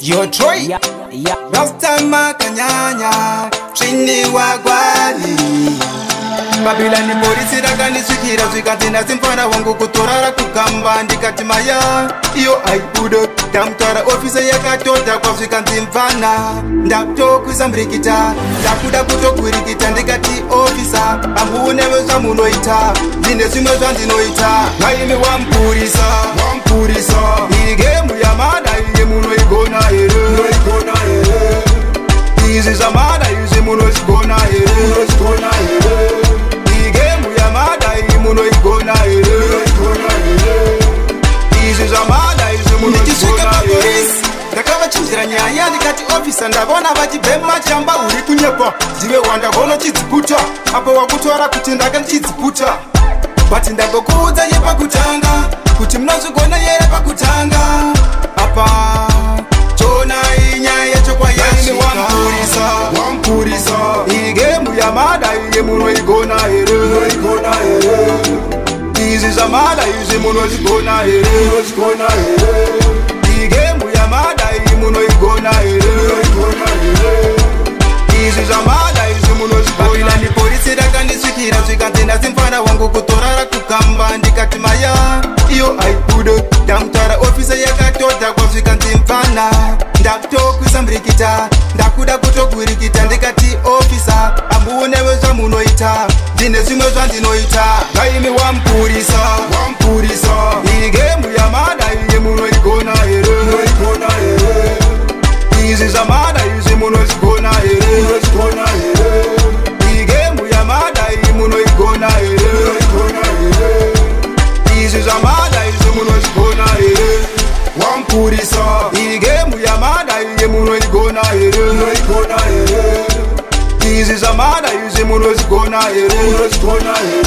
Yo Troy, Rasta makanyanya, chini wagwali. Babylon ni polisi rakanishikira zvikati nasimfana wangu kutorara kukamba ndikati maya iyo aibudo ndamutara ofisa yakatota kwa zvikanzi mfana ndatokwisa murikita ndakuda kutokurikita ndikati ofisa ambunewe zvamunoita ndine zvimwe zvandinoita ngaimi wampurisa igemu yamada iye munoigona here izvi zvamada izvi munozvigona here munoigona here izvi zvamada izvi munozvigona here ndakavachinjira nyaya ndikati ofisa ndavona vachibhema chamba uri kunyekwa ndive wandavona chidziputa apo wakutora kuti ndaka ndichidziputa but ndambokuudza yepakutanga kuti munozvigona yere pakutanga apa chona inyaya chokwayasvika wampurisa igemu yamada iye munoigona here izvi zvamada izvi munozvigona here igemu yamada iyi munoigona here izvi zvamada izvi munozvigona ni polisi rakandisvikira zvikanzi ndasimfana wangu kutorara kukamba ndikati maya iyo aibudo ndamutara ofisa yakatodha kwazvikanzi mfana ndakutokwisa murikita ndakuda kutokurikita ndikati ofisa ambunewe zvamunoita ndine zvimwe zvandinoita ngaimi wampurisa igemu yamada iye munoigona here izvi zvamada izvi munozvigona here igemu yamada iyi munoigona here izvi zvamada izvi munozvigona here wampurisa igemu yamada iye munoigona here izvi zvamada izvi munozvigona here